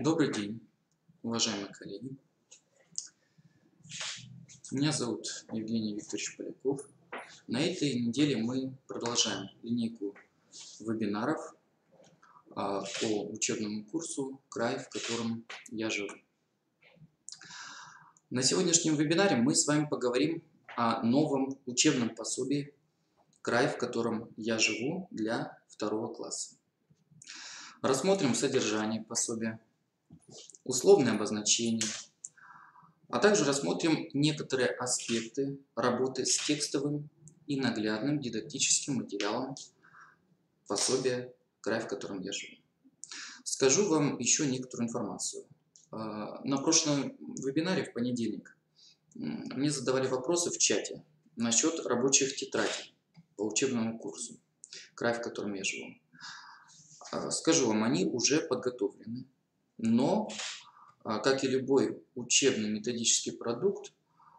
Добрый день, уважаемые коллеги. Меня зовут Евгений Викторович Поляков. На этой неделе мы продолжаем линейку вебинаров по учебному курсу «Край, в котором я живу». На сегодняшнем вебинаре мы с вами поговорим о новом учебном пособии «Край, в котором я живу» для 2 класса. Рассмотрим содержание пособия, условные обозначения, а также рассмотрим некоторые аспекты работы с текстовым и наглядным дидактическим материалом пособия «Край, в котором я живу». Скажу вам еще некоторую информацию. На прошлом вебинаре в понедельник мне задавали вопросы в чате насчет рабочих тетрадей по учебному курсу «Край, в котором я живу». Скажу вам, они уже подготовлены, но, как и любой учебный методический продукт,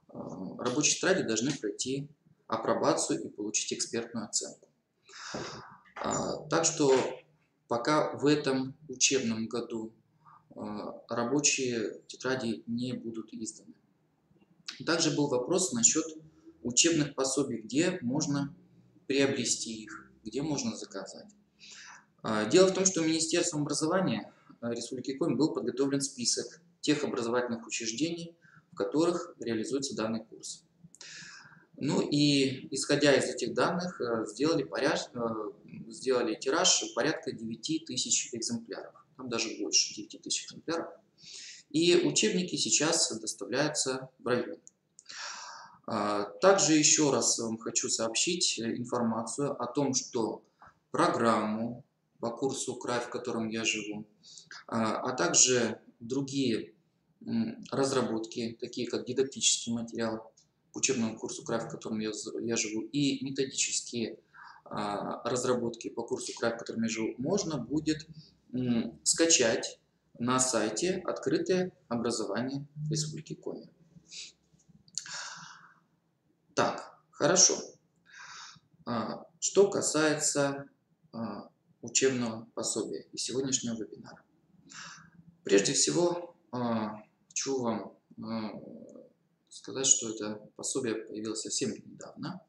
рабочие тетради должны пройти апробацию и получить экспертную оценку. Так что пока в этом учебном году рабочие тетради не будут изданы. Также был вопрос насчет учебных пособий, где можно приобрести их, где можно заказать. Дело в том, что Министерством образования Республики Коми был подготовлен список тех образовательных учреждений, в которых реализуется данный курс. Ну и исходя из этих данных, сделали тираж порядка 9000 экземпляров, там даже больше 9000 экземпляров. И учебники сейчас доставляются в район. Также еще раз вам хочу сообщить информацию о том, что программу по курсу «Край, в котором я живу», а также другие разработки, такие как дидактический материал к учебному курсу «Край, в котором я живу», и методические разработки по курсу «Край, в котором я живу», можно будет скачать на сайте «Открытое образование Республики Коми». Так, хорошо. Что касается учебного пособия и сегодняшнего вебинара. Прежде всего, хочу вам сказать, что это пособие появилось совсем недавно.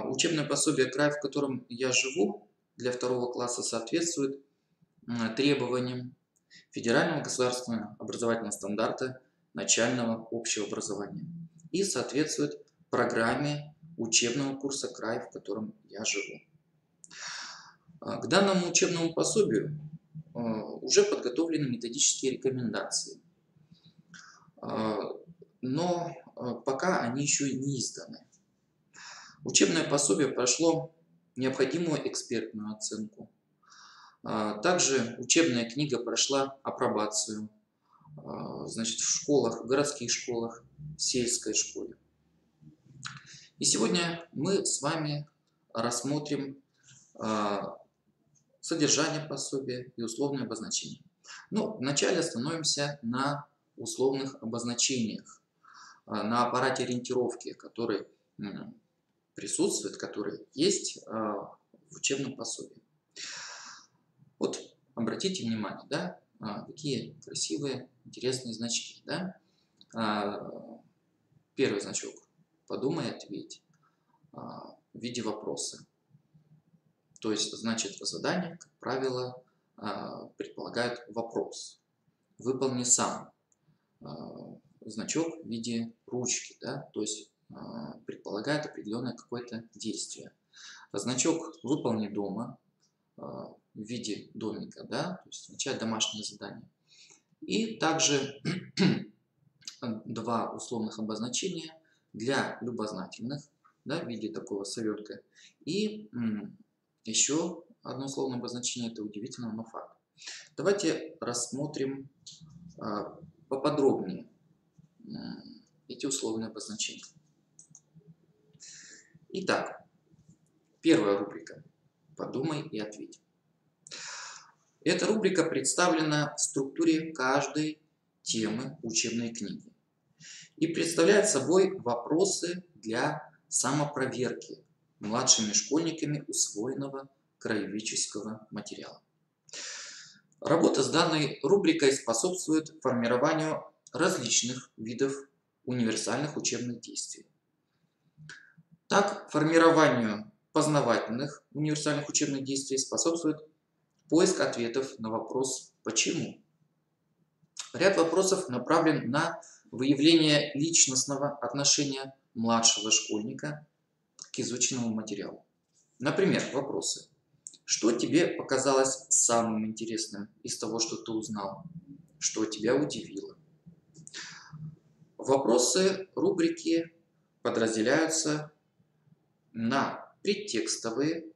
Учебное пособие «Край, в котором я живу» для 2 класса соответствует требованиям Федерального государственного образовательного стандарта начального общего образования и соответствует программе учебного курса «Край, в котором я живу». К данному учебному пособию уже подготовлены методические рекомендации, но пока они еще не изданы. Учебное пособие прошло необходимую экспертную оценку. Также учебная книга прошла апробацию, значит, в школах, в городских школах, в сельской школе. И сегодня мы с вами рассмотрим содержание пособия и условные обозначения. Но вначале остановимся на условных обозначениях, на аппарате ориентировки, который присутствует, который есть в учебном пособии. Вот обратите внимание, да, какие красивые, интересные значки. Да? Первый значок «Подумай, ответь» в виде вопроса. То есть, значит, задание, как правило, предполагает вопрос. Выполни сам. Значок в виде ручки, да? То есть предполагает определенное какое-то действие. Значок «Выполни дома» в виде домика, да? То есть означает домашнее задание. И также 2 условных обозначения для любознательных, да, в виде такого совенка. И еще одно условное обозначение – это удивительно, но факт. Давайте рассмотрим поподробнее эти условные обозначения. Итак, первая рубрика «Подумай и ответь». Эта рубрика представлена в структуре каждой темы учебной книги и представляет собой вопросы для самопроверки младшими школьниками усвоенного краеведческого материала. Работа с данной рубрикой способствует формированию различных видов универсальных учебных действий. Так, формированию познавательных универсальных учебных действий способствует поиск ответов на вопрос «почему?». Ряд вопросов направлен на выявление личностного отношения младшего школьника к изученному материалу. Например, вопросы. Что тебе показалось самым интересным из того, что ты узнал? Что тебя удивило? Вопросы рубрики подразделяются на предтекстовые,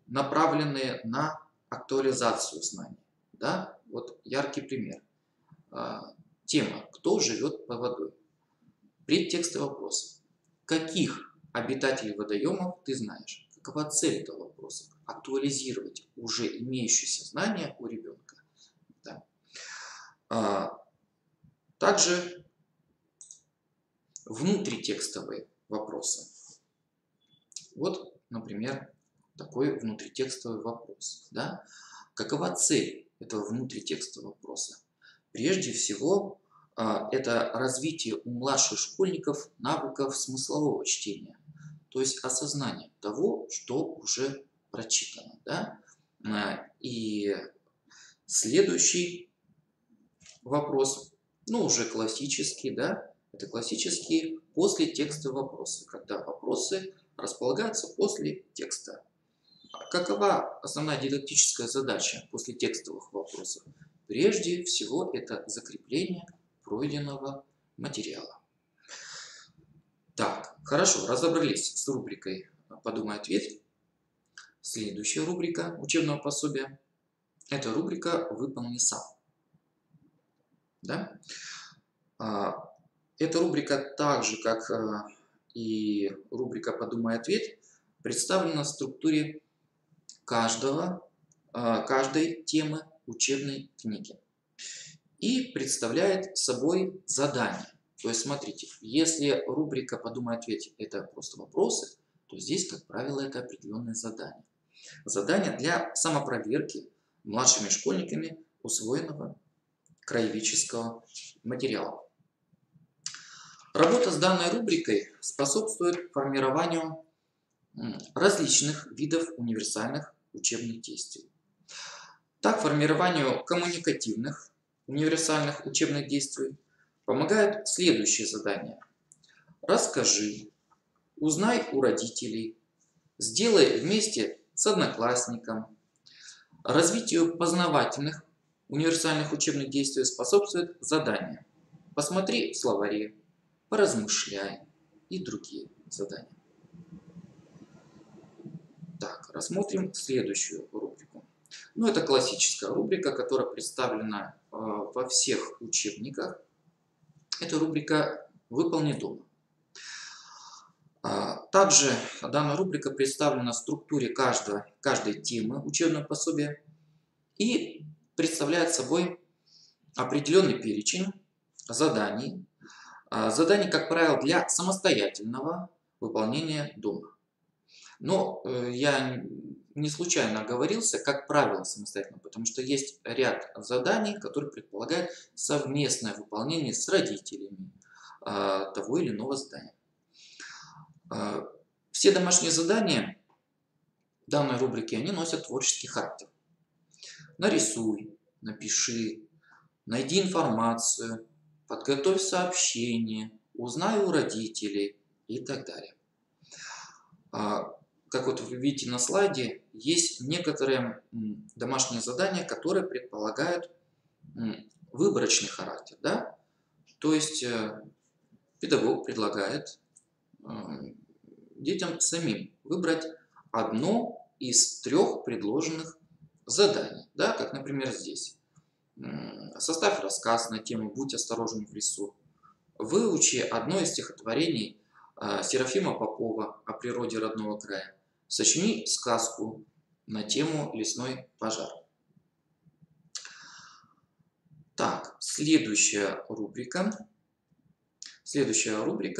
направленные на актуализацию знаний. Да? Вот яркий пример. Тема «Кто живет под водой?». Предтекстовый вопрос. Каких обитателей водоемов ты знаешь? Какова цель этого вопроса? Актуализировать уже имеющиеся знания у ребенка. Да. Также внутритекстовые вопросы. Вот, например, такой внутритекстовый вопрос. Да? Какова цель этого внутритекстового вопроса? Прежде всего, это развитие у младших школьников навыков смыслового чтения, то есть осознание того, что уже прочитано. Да? И следующий вопрос, уже классический, да, это классические послетекстовые вопросы, когда вопросы располагаются после текста. Какова основная дидактическая задача послетекстовых вопросов? Прежде всего, это закрепление пройденного материала. Так, хорошо, разобрались с рубрикой «Подумай, ответь». Следующая рубрика учебного пособия – это рубрика «Выполни сам». Да? Эта рубрика, так же как и рубрика «Подумай, ответь», представлена в структуре каждой темы учебной книги и представляет собой задание. То есть, смотрите, если рубрика «Подумай, ответь» – это просто вопросы, то здесь, как правило, это определенное задание. Задание для самопроверки младшими школьниками усвоенного краеведческого материала. Работа с данной рубрикой способствует формированию различных видов универсальных учебных действий. Так, формированию коммуникативных универсальных учебных действий помогают следующие задания. Расскажи, узнай у родителей, сделай вместе с одноклассником. Развитию познавательных универсальных учебных действий способствует задание. Посмотри в словаре, поразмышляй и другие задания. Так, рассмотрим следующую рубрику. Это классическая рубрика, которая представлена во всех учебниках. Это рубрика «Выполни дома». Также данная рубрика представлена в структуре каждой темы учебного пособия и представляет собой определенный перечень заданий. Заданий, как правило, для самостоятельного выполнения дома. Но я не случайно оговорился, как правило, самостоятельно, потому что есть ряд заданий, которые предполагают совместное выполнение с родителями того или иного задания. Все домашние задания данной рубрики, они носят творческий характер. Нарисуй, напиши, найди информацию, подготовь сообщение, узнай у родителей и так далее. Как вот вы видите на слайде, есть некоторые домашние задания, которые предполагают выборочный характер. Да? То есть педагог предлагает детям самим выбрать одно из 3 предложенных заданий. Да? Как, например, здесь. Составь рассказ на тему «Будь осторожен в лесу». Выучи одно из стихотворений Серафима Попова о природе родного края. Сочини сказку на тему «Лесной пожар». Так, следующая рубрика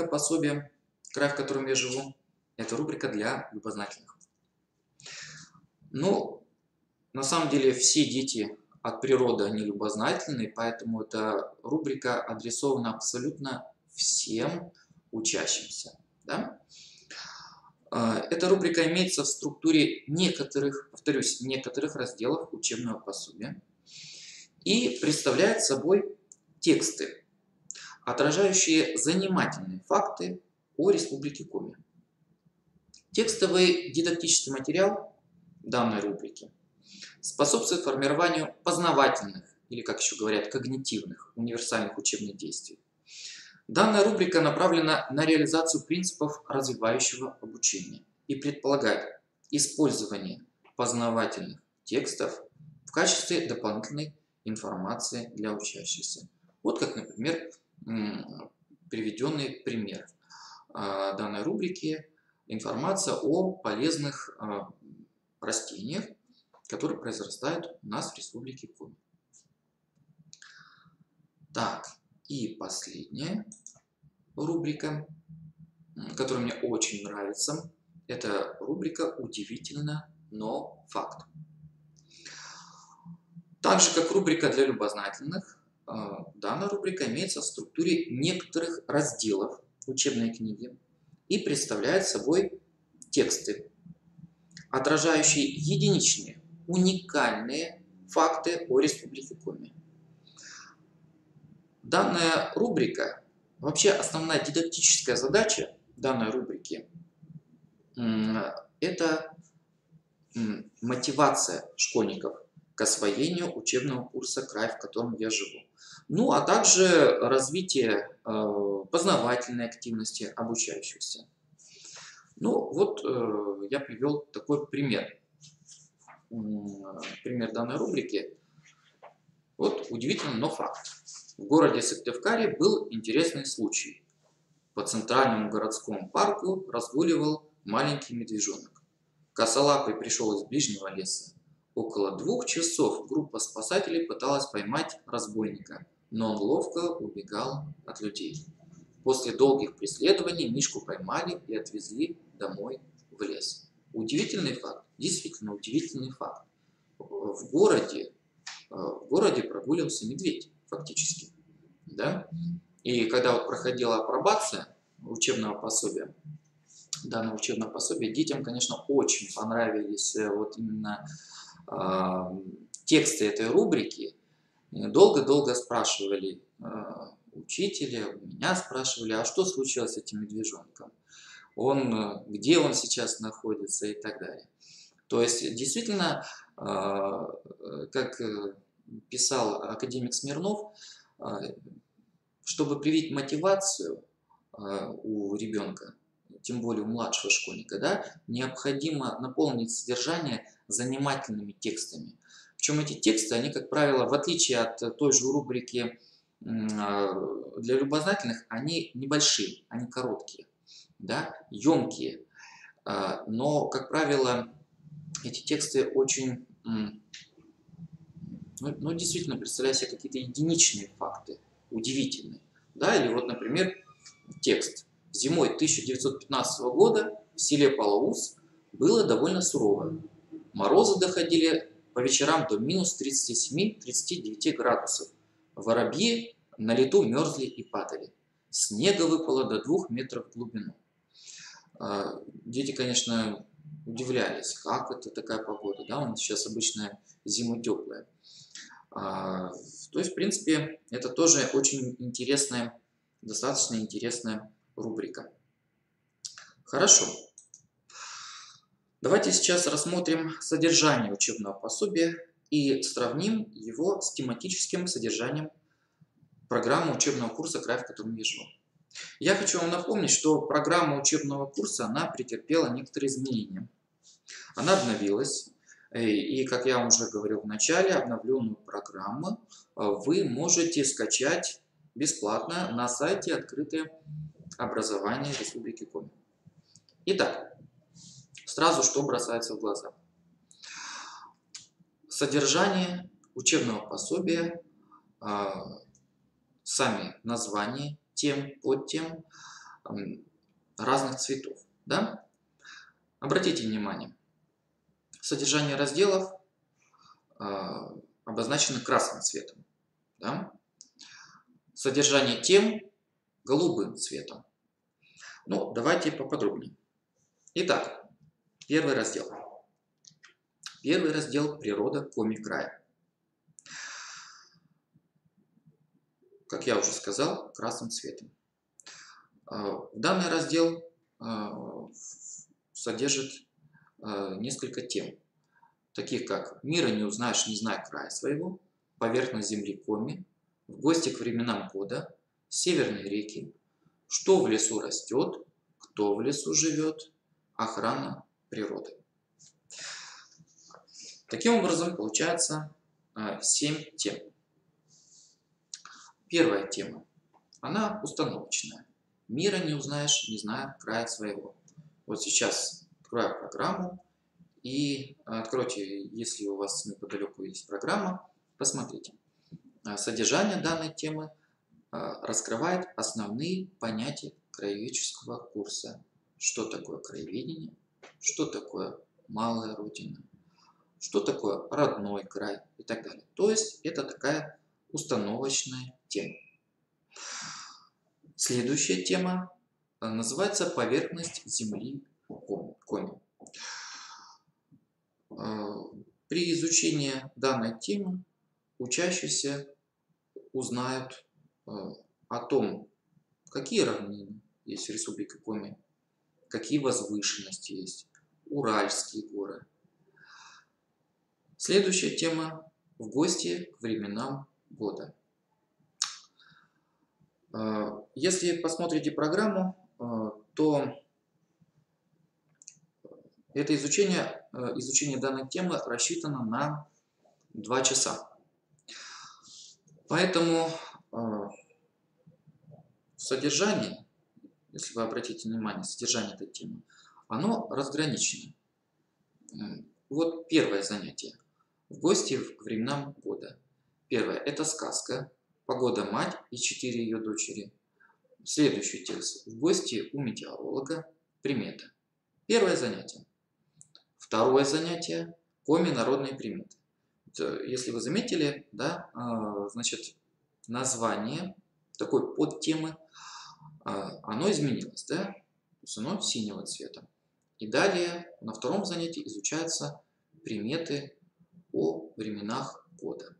пособия «Край, в котором я живу», это рубрика для любознательных. На самом деле все дети от природы они любознательные, поэтому эта рубрика адресована абсолютно всем учащимся. Да? Эта рубрика имеется в структуре некоторых, повторюсь, некоторых разделов учебного пособия и представляет собой тексты, отражающие занимательные факты о Республике Коми. Текстовый дидактический материал данной рубрики способствует формированию познавательных, или, как еще говорят, когнитивных, универсальных учебных действий. Данная рубрика направлена на реализацию принципов развивающего обучения и предполагает использование познавательных текстов в качестве дополнительной информации для учащихся. Вот как, например, приведенный пример данной рубрики «Информация о полезных растениях, которые произрастают у нас в Республике Коми». Так, и последняя рубрика, которая мне очень нравится, это рубрика «Удивительно, но факт». Так же, как рубрика для любознательных, данная рубрика имеется в структуре некоторых разделов учебной книги и представляет собой тексты, отражающие единичные, уникальные факты о Республике Коми. Данная рубрика, вообще основная дидактическая задача данной рубрики – это мотивация школьников к освоению учебного курса «Край, в котором я живу». Ну, а также развитие познавательной активности обучающихся. Ну, вот я привел такой пример. Пример данной рубрики. Вот удивительно, но факт. В городе Сыктывкаре был интересный случай. По центральному городскому парку разгуливал маленький медвежонок. Косолапый пришел из ближнего леса. Около 2 часов группа спасателей пыталась поймать разбойника, но он ловко убегал от людей. После долгих преследований Мишку поймали и отвезли домой в лес. Удивительный факт, действительно удивительный факт. В городе прогуливался медведь, фактически. Да? И когда вот проходила апробация учебного пособия, данного учебного пособия, детям, конечно, очень понравились вот именно тексты этой рубрики. Долго-долго спрашивали учителя, меня спрашивали, а что случилось с этим медвежонком? Где он сейчас находится и так далее. То есть, действительно, как писал академик Смирнов, чтобы привить мотивацию у ребенка, тем более у младшего школьника, да, необходимо наполнить содержание занимательными текстами. Причем эти тексты, они, как правило, в отличие от той же рубрики для любознательных, они небольшие, они короткие, да, емкие. Но, как правило, эти тексты очень, ну, действительно, представляют себе какие-то единичные факты, удивительные. Да? Или вот, например, текст. Зимой 1915 года в селе Палаус было довольно сурово. Морозы доходили по вечерам до минус 37-39 градусов. Воробьи на лету мерзли и падали. Снега выпало до 2 метров в глубину. Дети, конечно, удивлялись, как это такая погода. Да? У нас сейчас обычно зима теплая. То есть, в принципе, это тоже очень интересная, достаточно интересная рубрика. Хорошо. Давайте сейчас рассмотрим содержание учебного пособия и сравним его с тематическим содержанием программы учебного курса «Край, в котором я живу». Я хочу вам напомнить, что программа учебного курса, она претерпела некоторые изменения. Она обновилась, и, как я вам уже говорил в начале, обновленную программу вы можете скачать бесплатно на сайте «Открытое образование Республики Коми». Итак, сразу что бросается в глаза. Содержание учебного пособия, сами названия тем, подтем разных цветов. Да? Обратите внимание, содержание разделов обозначены красным цветом. Да? Содержание тем голубым цветом. Ну, давайте поподробнее. Итак, первый раздел. Первый раздел «Природа Коми-края». Как я уже сказал, красным цветом. Данный раздел содержит несколько тем, таких как «Мира не узнаешь, не зная края своего», «Поверхность земли Коми», «В гости к временам года», «Северные реки», «Что в лесу растет», «Кто в лесу живет», «Охрана природы». Таким образом, получается 7 тем. Первая тема, она установочная. Мира не узнаешь, не зная края своего. Вот сейчас открою программу и откройте, если у вас неподалеку есть программа, посмотрите. Содержание данной темы раскрывает основные понятия краеведческого курса. Что такое краеведение, что такое малая родина, что такое родной край и так далее. То есть это такая установочная тема. Следующая тема называется «Поверхность земли Коми». При изучении данной темы учащиеся узнают о том, какие равнины есть в Республике Коми, какие возвышенности есть, Уральские горы. Следующая тема – «В гости к временам года». Если посмотрите программу, то это изучение данной темы рассчитано на 2 часа. Поэтому содержание, если вы обратите внимание, содержание этой темы, оно разграничено. Вот первое занятие. В гости к временам года. Первое – это сказка. Погода мать и 4 ее дочери. Следующий текст. В гости у метеоролога. Примета. Первое занятие. Второе занятие. Коми народные приметы. Если вы заметили, да, значит, название такой подтемы, оно изменилось, да? То есть оно синего цвета. И далее на втором занятии изучаются приметы о временах года.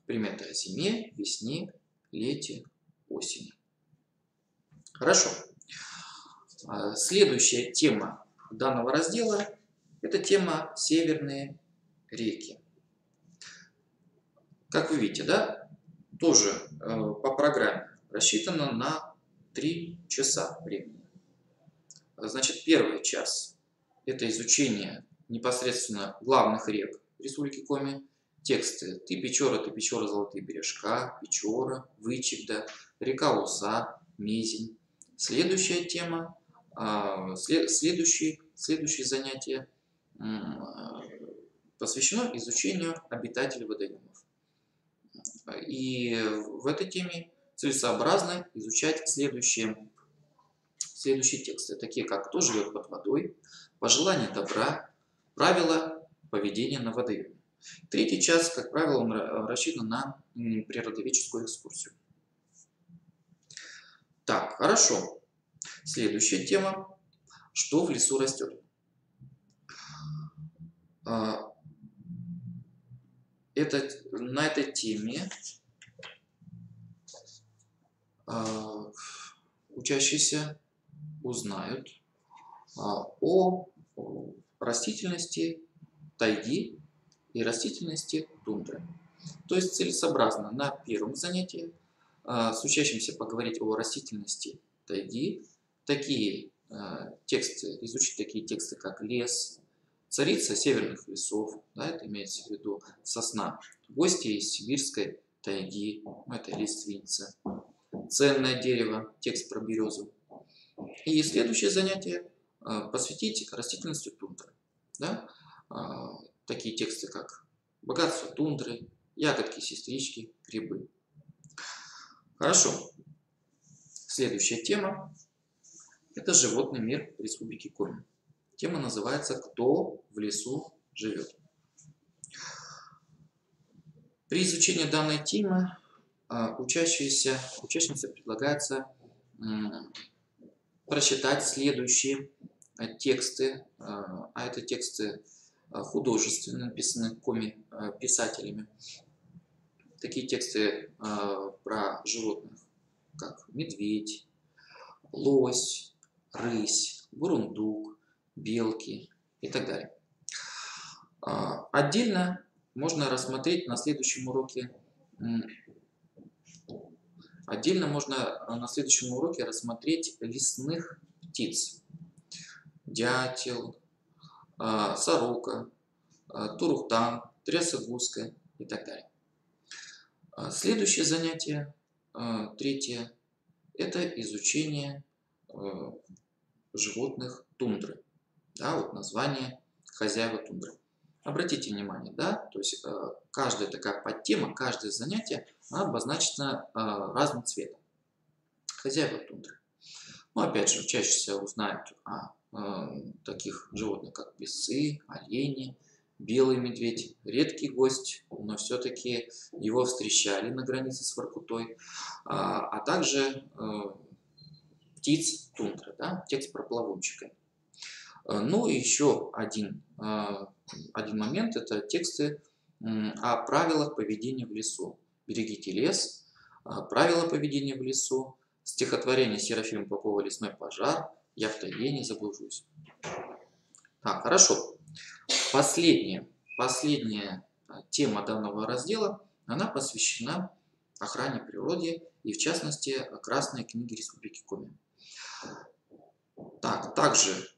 Приметы о зиме, весне, лете, осени. Хорошо. Следующая тема данного раздела – это тема «Северные реки». Как вы видите, да, тоже по программе рассчитано на 3 часа времени. Значит, первый час – это изучение непосредственно главных рек Республики Коми. Тексты «Ты Печора, золотые бережка», «Печора», «Вычегда», «Река Уса», «Мезень». Следующая тема, следующее занятие посвящено изучению обитателей водоемов. И в этой теме целесообразно изучать следующие тексты, такие как «Кто живет под водой», «Пожелание добра», «Правила поведения на водоеме». Третий час, как правило, он рассчитан на природоведческую экскурсию. Так, хорошо. Следующая тема. Что в лесу растет? На этой теме учащиеся узнают о растительности тайги и растительности тундры. То есть целесообразно на первом занятии с учащимся поговорить о растительности тайги, изучить такие тексты, как «Лес», «Царица северных лесов», да, это имеется в виду сосна, «Гости из сибирской тайги», это лиственница, «Ценное дерево», текст про березу. И следующее занятие посвятить растительности тундры. Да? Такие тексты, как «Богатство тундры», «Ягодки, сестрички», «Грибы». Хорошо. Следующая тема – это животный мир Республики Коми. Тема называется «Кто в лесу живет?». При изучении данной темы учащимся предлагается прочитать следующие тексты, а это тексты художественные, написанные коми-писателями. Такие тексты про животных, как медведь, лось, рысь, бурундук, белки и так далее. Отдельно можно рассмотреть на следующем уроке рассмотреть лесных птиц. Дятел, сорока, турухтан, трясогузка и так далее. Следующее занятие, третье, это изучение животных тундры. Да, вот название хозяева тундры. Обратите внимание, да, то есть каждая такая подтема, каждое занятие, она обозначена разным цветом. Хозяева тундры. Ну, опять же, чаще всего узнают о таких животных, как песы, олени, белый медведь. Редкий гость, но все-таки его встречали на границе с Воркутой, а также птиц тундры, да, текст про плавунчика. Ну и еще один момент, это тексты о правилах поведения в лесу. Берегите лес, правила поведения в лесу, стихотворение Серафима Попова «Лесной пожар», «Я в тайге не заблужусь». Так, хорошо. Последняя тема данного раздела, она посвящена охране природы и, в частности, Красной книге Республики Коми. Так, также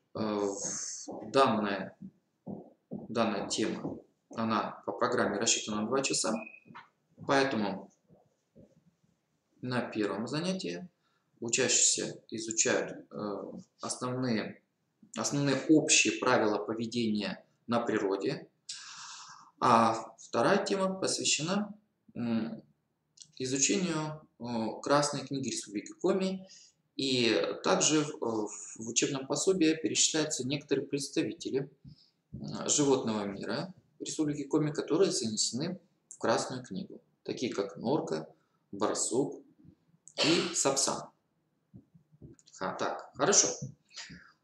данная тема, она по программе рассчитана на 2 часа, поэтому на первом занятии учащиеся изучают основные общие правила поведения на природе, а вторая тема посвящена изучению Красной книги Республики Коми, и также в учебном пособии перечисляются некоторые представители животного мира Республики Коми, которые занесены в Красную книгу, такие как норка, барсук и сапсан. Так, хорошо.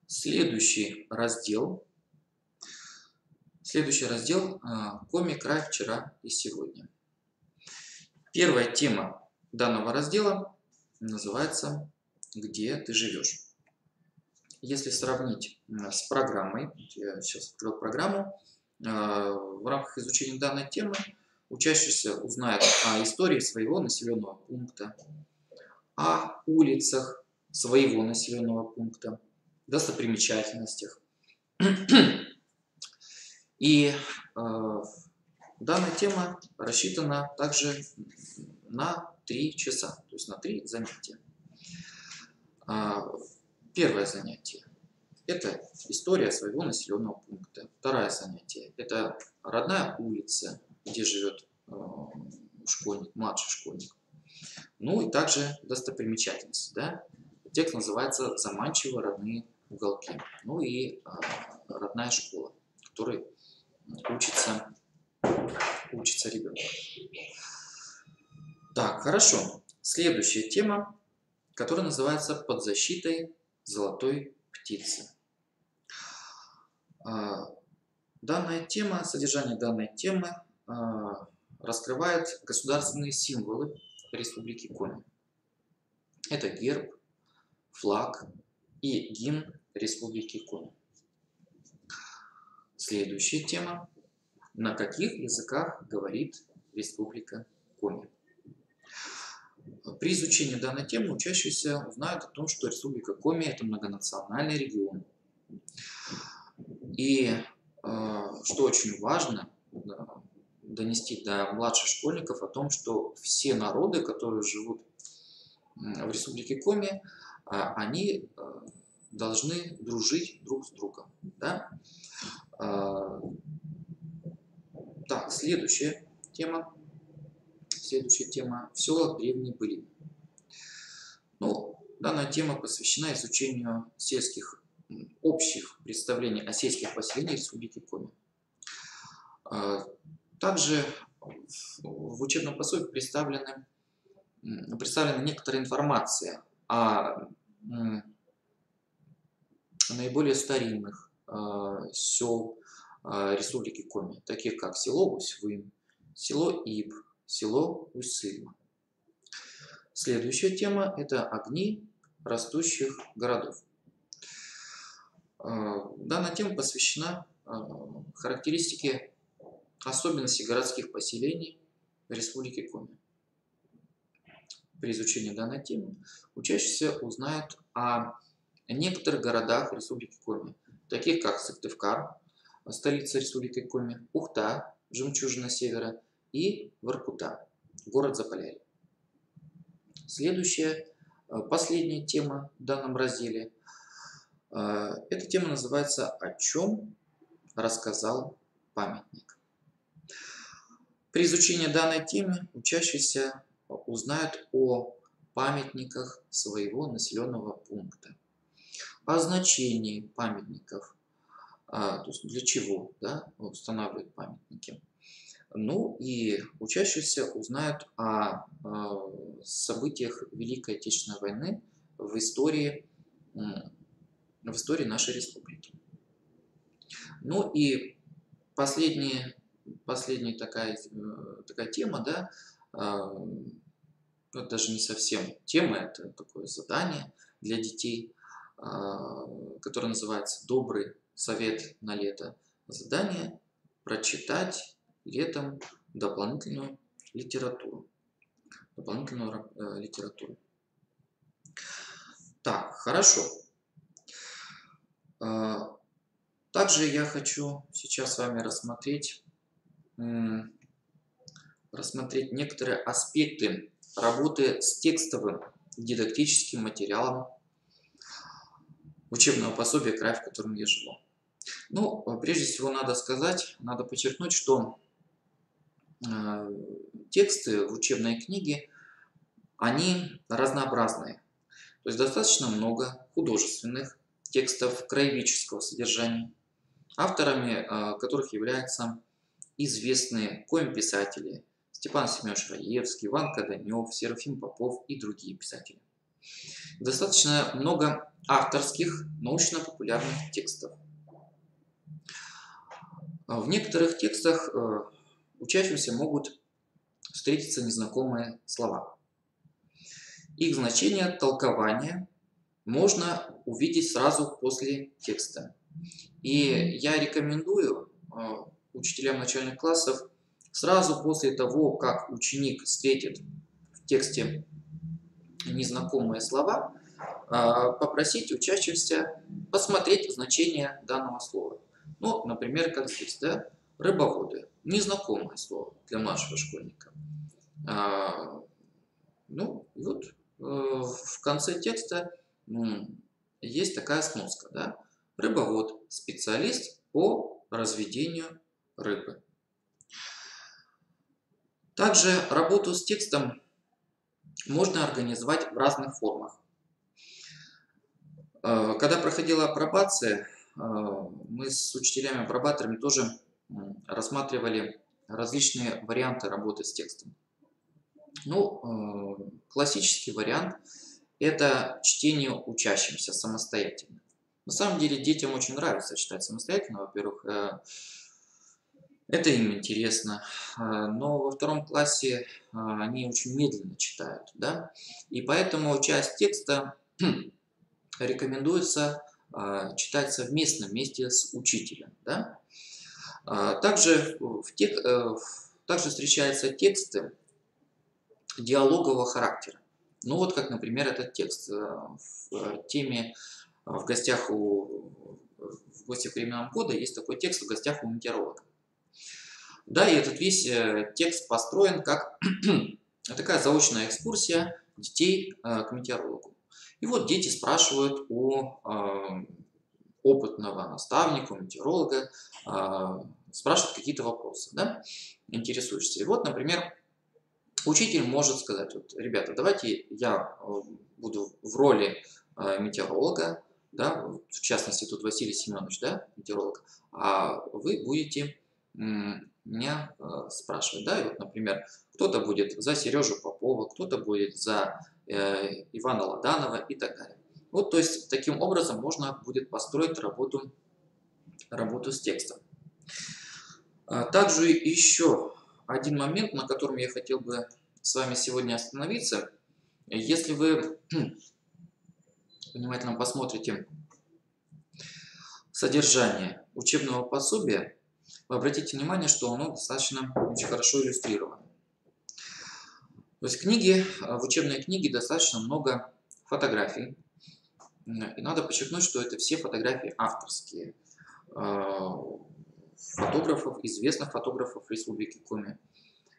Следующий раздел Коми, край, вчера и сегодня. Первая тема данного раздела называется «Где ты живешь?». Если сравнить с программой, я сейчас открыл программу, в рамках изучения данной темы учащийся узнает о истории своего населенного пункта, о улицах своего населенного пункта, достопримечательностях. И данная тема рассчитана также на 3 часа, то есть на 3 занятия. Первое занятие – это история своего населенного пункта. Второе занятие – это родная улица, где живет школьник, младший школьник. Ну и также достопримечательности. Да? Текст называется «Заманчиво родные уголки». Ну и родная школа, в которой учится ребенок. Так, хорошо. Следующая тема, которая называется «Под защитой золотой птицы». Содержание данной темы раскрывает государственные символы Республики Коми. Это герб, флаг и гимн Республики Коми. Следующая тема. На каких языках говорит Республика Коми? При изучении данной темы учащиеся узнают о том, что Республика Коми – это многонациональный регион. И что очень важно, донести до младших школьников о том, что все народы, которые живут в Республике Коми, они должны дружить друг с другом. Да? Так, следующая тема в селах древней былины. Ну, данная тема посвящена изучению общих представлений о сельских поселениях Республики Коми. Также в учебном пособии представлена некоторая информация о наиболее старинных сел Республики Коми, таких как село Усть-Вым, село Иб, село Усть-Сыльма. Следующая тема – это огни растущих городов. Данная тема посвящена характеристике особенностей городских поселений в Республике Коми. При изучении данной темы учащиеся узнают о некоторых городах Республики Коми, таких как Сыктывкар, столица Республики Коми, Ухта, жемчужина севера, и Воркута, город Заполярье. Следующая, последняя тема в данном разделе. Эта тема называется «О чем рассказал памятник?». При изучении данной темы учащиеся узнают о памятниках своего населенного пункта, о значении памятников, то есть для чего, да, устанавливают памятники. Ну и учащиеся узнают о событиях Великой Отечественной войны в истории нашей республики. Ну и последняя такая тема, да, это даже не совсем тема, это такое задание для детей, которое называется «Добрый совет на лето». Задание прочитать летом дополнительную литературу. Так, хорошо. Также я хочу сейчас с вами рассмотреть некоторые аспекты работы с текстовым дидактическим материалом учебного пособия «Край, в котором я живу». Ну, прежде всего надо подчеркнуть, что тексты в учебной книге, они разнообразные. То есть достаточно много художественных текстов краеведческого содержания, авторами которых являются известные коми-писатели Степан Семенович Раевский, Иван Каданев, Серафим Попов и другие писатели. Достаточно много авторских научно-популярных текстов. В некоторых текстах учащимся могут встретиться незнакомые слова. Их значение, толкование можно увидеть сразу после текста. И я рекомендую учителям начальных классов сразу после того, как ученик встретит в тексте незнакомые слова, попросить учащихся посмотреть значение данного слова. Ну, например, как здесь, да, рыбоводы. Незнакомое слово для младшего школьника. Ну, и вот в конце текста есть такая сноска, да. Рыбовод, специалист по разведению рыбы. Также работу с текстом можно организовать в разных формах. Когда проходила апробация, мы с учителями-апробаторами тоже рассматривали различные варианты работы с текстом. Ну, классический вариант – это чтение учащимся самостоятельно. На самом деле детям очень нравится читать самостоятельно, во-первых, это им интересно, но во втором классе они очень медленно читают, да? И поэтому часть текста рекомендуется читать совместно вместе с учителем, да? Также встречаются тексты диалогового характера. Ну вот как, например, этот текст в теме «В гостях в гостях временам года» есть такой текст «В гостях у метеоролога». Да, и этот весь текст построен как такая заочная экскурсия детей к метеорологу. И вот дети спрашивают у опытного наставника, у метеоролога, спрашивают какие-то вопросы, да, интересуешься. И вот, например, учитель может сказать: вот, ребята, давайте я буду в роли метеоролога, да, в частности, тут Василий Семенович, да, метеоролог, а вы будете меня спрашивать. Да? И вот, например, кто-то будет за Сережу Попова, кто-то будет за Ивана Ладанова и так далее. Вот, то есть, таким образом можно будет построить работу с текстом. Также еще один момент, на котором я хотел бы с вами сегодня остановиться. Если вы внимательно посмотрите содержание учебного пособия, вы обратите внимание, что оно достаточно очень хорошо иллюстрировано. То есть в учебной книге достаточно много фотографий. И надо подчеркнуть, что это все фотографии авторские. Фотографов, известных фотографов Республики Коми.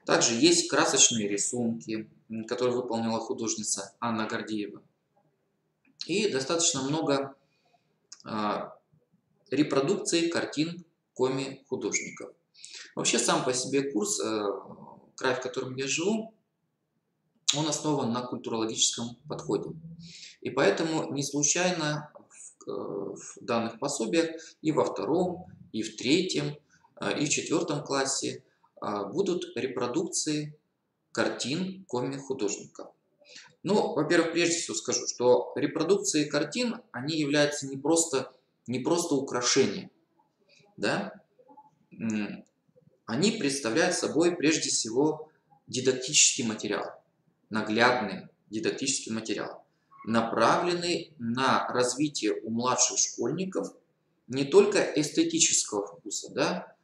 Также есть красочные рисунки, которые выполнила художница Анна Гордеева. И достаточно много репродукций картин коми-художников. Вообще сам по себе курс, край, в котором я живу, он основан на культурологическом подходе. И поэтому не случайно в данных пособиях и во втором, и в третьем, и в четвертом классе будут репродукции картин коми-художников. Ну, во-первых, прежде всего скажу, что репродукции картин, они являются не просто украшением, да? Они представляют собой прежде всего дидактический материал, наглядный дидактический материал, направленный на развитие у младших школьников не только эстетического вкуса, да,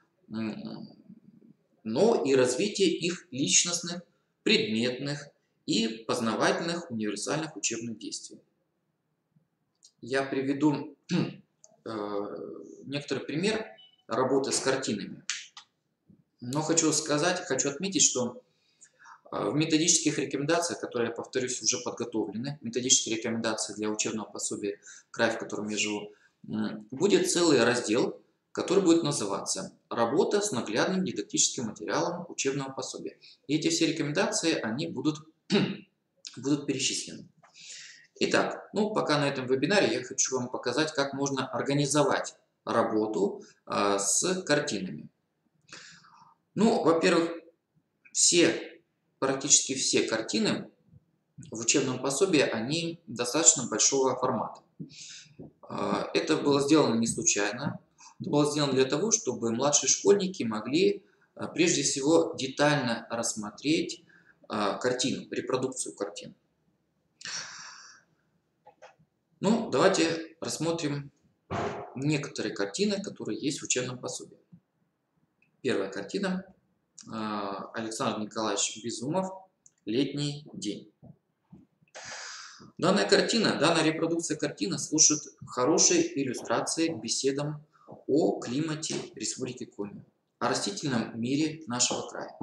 но и развитие их личностных, предметных и познавательных универсальных учебных действий. Я приведу некоторый пример работы с картинами. Но хочу отметить, что в методических рекомендациях, которые, я повторюсь, уже подготовлены, методические рекомендации для учебного пособия «Край, в котором я живу», будет целый раздел, который будет называться «Работа с наглядным дидактическим материалом учебного пособия». И эти все рекомендации, они будут перечислены. Итак, пока на этом вебинаре я хочу вам показать, как можно организовать работу с картинами. Во-первых, практически все картины в учебном пособии, они достаточно большого формата. Это было сделано не случайно. Это было сделано для того, чтобы младшие школьники могли, прежде всего, детально рассмотреть картину, репродукцию картин. Давайте рассмотрим некоторые картины, которые есть в учебном пособии. Первая картина. Александр Николаевич Безумов «Летний день». Данная репродукция картины служит хорошей иллюстрацией к беседам о климате Республики Коми, о растительном мире нашего края.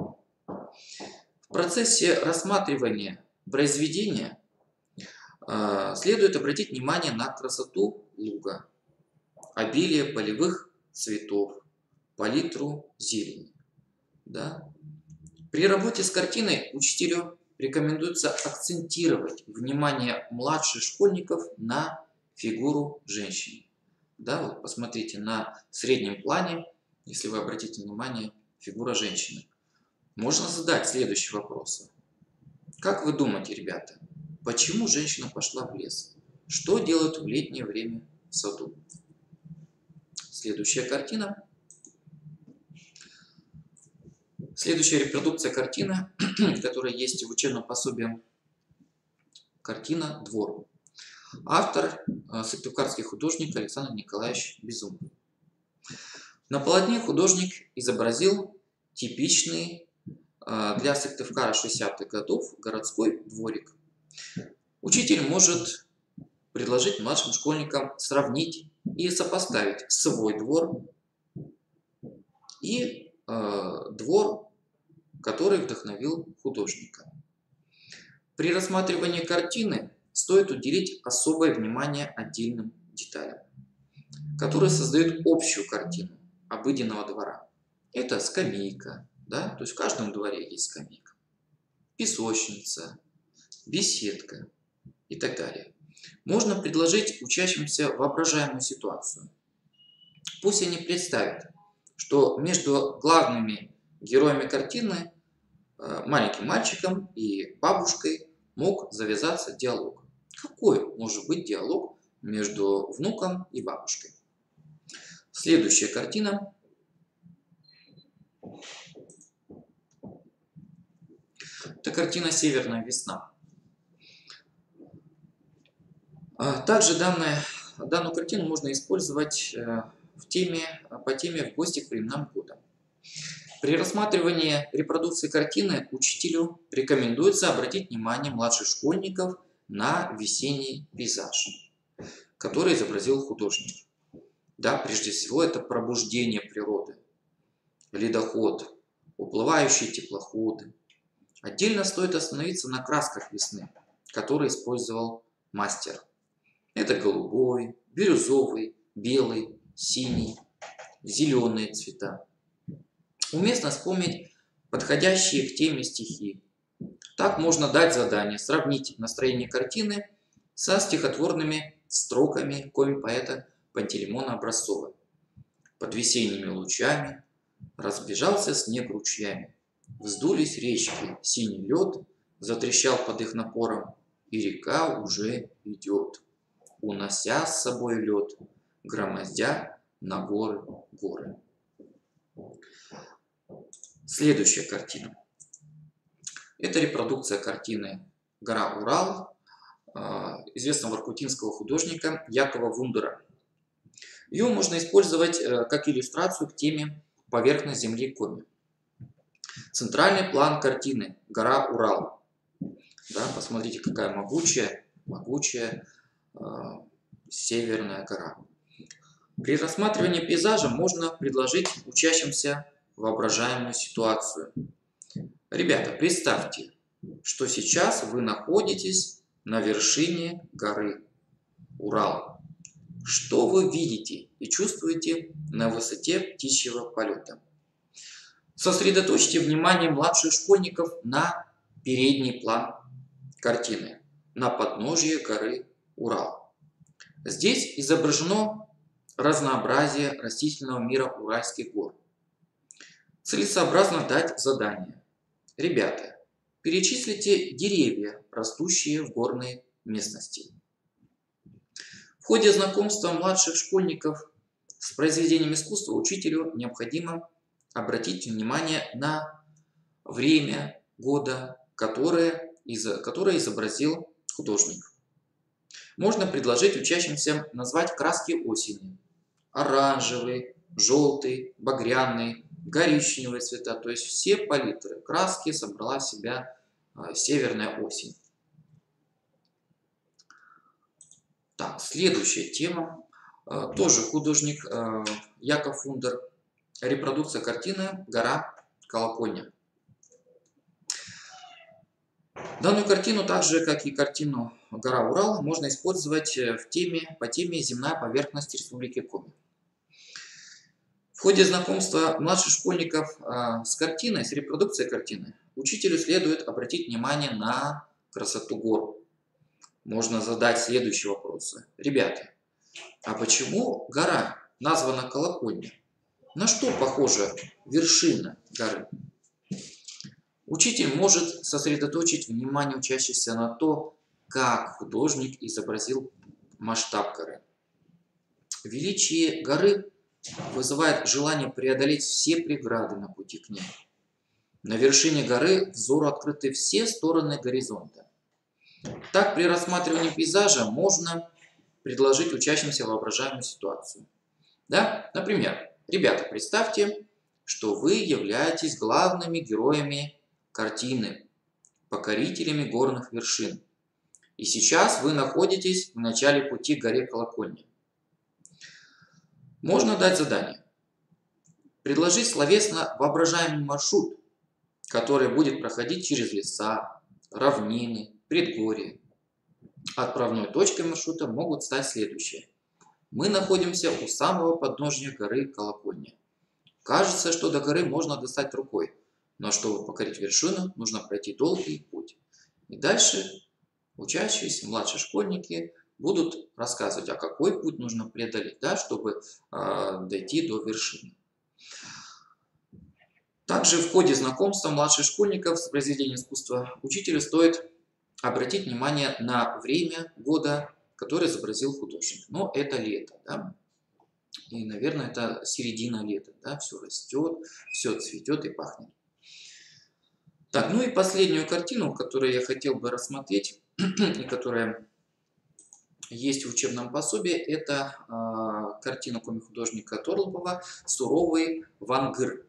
В процессе рассматривания произведения следует обратить внимание на красоту луга, обилие полевых цветов, палитру зелени. Да? При работе с картиной учителю рекомендуется акцентировать внимание младших школьников на фигуру женщины. Да, вот посмотрите на среднем плане, если вы обратите внимание, фигура женщины. Можно задать следующий вопрос. Как вы думаете, ребята, почему женщина пошла в лес? Что делают в летнее время в саду? Следующая картина. Следующая репродукция картины, которая есть в учебном пособии, картина «Двор». Автор сыктывкарский художник Александр Николаевич Безумов. На полотне художник изобразил типичный для Сыктывкара 60-х годов городской дворик. Учитель может предложить младшим школьникам сравнить и сопоставить свой двор и двор, который вдохновил художника. При рассматривании картины стоит уделить особое внимание отдельным деталям, которые создают общую картину обыденного двора. Это скамейка, да? То есть в каждом дворе есть скамейка, песочница, беседка и так далее. Можно предложить учащимся воображаемую ситуацию. Пусть они представят, что между главными героями картины, маленьким мальчиком и бабушкой, мог завязаться диалог. Какой может быть диалог между внуком и бабушкой? Следующая картина. Это картина «Северная весна». Также данную картину можно использовать по теме «В гости к временам года». При рассматривании репродукции картины учителю рекомендуется обратить внимание младших школьников на весенний пейзаж, который изобразил художник. Да, прежде всего, это пробуждение природы, ледоход, уплывающие теплоходы. Отдельно стоит остановиться на красках весны, которые использовал мастер. Это голубой, бирюзовый, белый, синий, зеленые цвета. Уместно вспомнить подходящие к теме стихи. Так можно дать задание сравнить настроение картины со стихотворными строками поэта Пантелеймона Образцова. Под весенними лучами разбежался снег ручьями, вздулись речки, синий лед затрещал под их напором, и река уже идет, унося с собой лед, громоздя на горы горы. Следующая картина. Это репродукция картины «Гора Урал» известного воркутинского художника Якова Вундера. Ее можно использовать как иллюстрацию к теме «Поверхность земли Коми». Центральный план картины «Гора Урал». Да, посмотрите, какая могучая северная гора. При рассматривании пейзажа можно предложить учащимся воображаемую ситуацию. Ребята, представьте, что сейчас вы находитесь на вершине горы Урал. Что вы видите и чувствуете на высоте птичьего полета? Сосредоточьте внимание младших школьников на передний план картины, на подножье горы Урал. Здесь изображено разнообразие растительного мира Уральских гор. Целесообразно дать задание. Ребята, перечислите деревья, растущие в горной местности. В ходе знакомства младших школьников с произведением искусства учителю необходимо обратить внимание на время года, которое изобразил художник. Можно предложить учащимся назвать краски осени. Оранжевый, желтый, багряный, коричневые цвета, то есть все палитры краски собрала в себя северная осень. Так, следующая тема, тоже художник Яков Вундер, репродукция картины «Гора Колокольня». Данную картину, так же как и картину «Гора Урал», можно использовать по теме «Земная поверхность Республики Коми». В ходе знакомства младших школьников с картиной, с репродукцией картины, учителю следует обратить внимание на красоту гор. Можно задать следующие вопросы. Ребята, а почему гора названа Колокольня? На что похожа вершина горы? Учитель может сосредоточить внимание учащихся на то, как художник изобразил масштаб горы. Величие горы вызывает желание преодолеть все преграды на пути к ней. На вершине горы взору открыты все стороны горизонта. Так, при рассматривании пейзажа можно предложить учащимся воображаемую ситуацию. Да? Например, ребята, представьте, что вы являетесь главными героями картины, покорителями горных вершин. И сейчас вы находитесь в начале пути к горе Колокольни. Можно дать задание. Предложить словесно воображаемый маршрут, который будет проходить через леса, равнины, предгорья. Отправной точкой маршрута могут стать следующие. Мы находимся у самого подножия горы Колокольня. Кажется, что до горы можно достать рукой, но чтобы покорить вершину, нужно пройти долгий путь. И дальше учащиеся, младшие школьники будут рассказывать, а какой путь нужно преодолеть, да, чтобы дойти до вершины. Также в ходе знакомства младших школьников с произведением искусства учителю стоит обратить внимание на время года, которое изобразил художник. Но это лето, да? И, наверное, это середина лета, да? Все растет, все цветет и пахнет. Так, ну и последнюю картину, которую я хотел бы рассмотреть, и которая есть в учебном пособии, это картина комик-художника Торлупова «Суровый вангыр».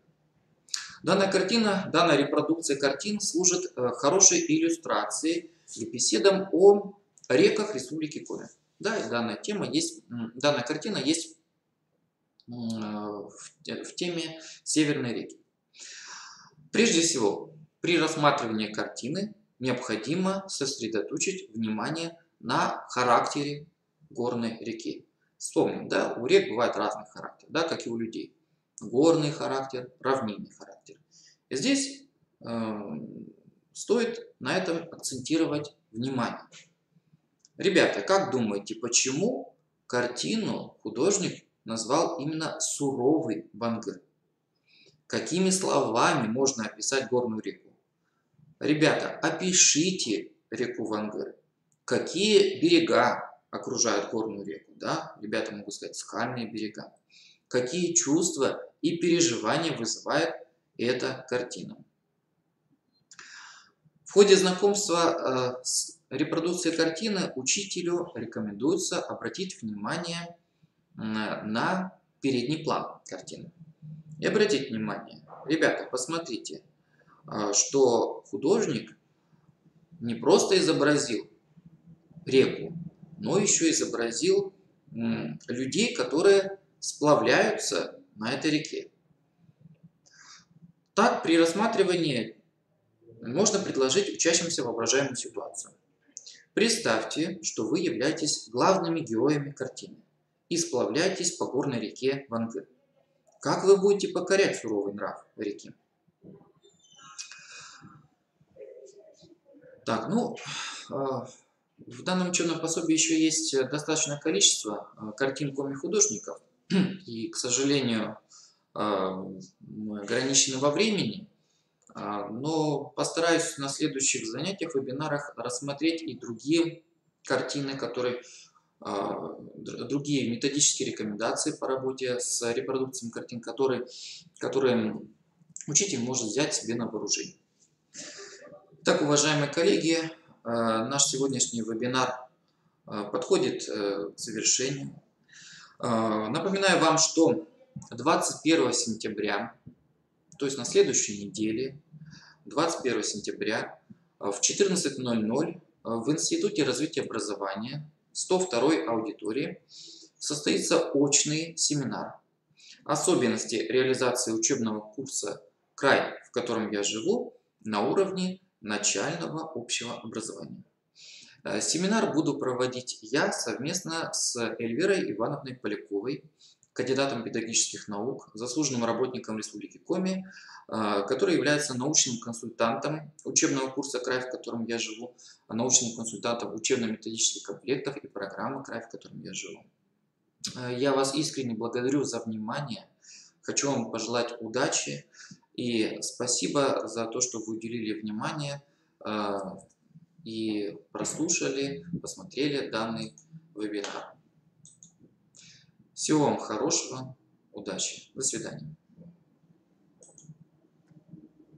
Данная картина, данная репродукция картин служит хорошей иллюстрацией к беседам о реках Республики Коми. Да, и данная картина есть в теме Северной реки. Прежде всего, при рассматривании картины необходимо сосредоточить внимание на характере горной реки. Вспомним, да, у рек бывает разный характер, да, как и у людей. Горный характер, равнинный характер. И здесь стоит на этом акцентировать внимание. Ребята, как думаете, почему картину художник назвал именно «Суровый вангыр»? Какими словами можно описать горную реку? Ребята, опишите реку Вангыр. Какие берега окружают горную реку? Да? Ребята могут сказать скальные берега. Какие чувства и переживания вызывает эта картина? В ходе знакомства с репродукцией картины учителю рекомендуется обратить внимание на передний план картины. И обратите внимание, ребята, посмотрите, что художник не просто изобразил реку, но еще изобразил людей, которые сплавляются на этой реке. Так, при рассматривании можно предложить учащимся воображаемую ситуацию. Представьте, что вы являетесь главными героями картины и сплавляетесь по горной реке Вангыр. Как вы будете покорять суровый нрав реки? Так, ну, в данном учебном пособии еще есть достаточное количество картин комик-художников, и, к сожалению, мы ограничены во времени, но постараюсь на следующих занятиях, вебинарах рассмотреть и другие картины, другие методические рекомендации по работе с репродукциями картин, которые учитель может взять себе на вооружение. Так, уважаемые коллеги, наш сегодняшний вебинар подходит к завершению. Напоминаю вам, что 21 сентября, то есть на следующей неделе, 21 сентября в 14:00 в Институте развития образования 102-й аудитории состоится очный семинар «Особенности реализации учебного курса «Край, в котором я живу» на уровне начального общего образования». Семинар буду проводить я совместно с Эльвирой Ивановной Поляковой, кандидатом педагогических наук, заслуженным работником Республики Коми, который является научным консультантом учебного курса «Край, в котором я живу», научным консультантом учебно-методических комплектов и программы «Край, в котором я живу». Я вас искренне благодарю за внимание, хочу вам пожелать удачи и спасибо за то, что вы уделили внимание и прослушали, посмотрели данный вебинар. Всего вам хорошего, удачи, до свидания.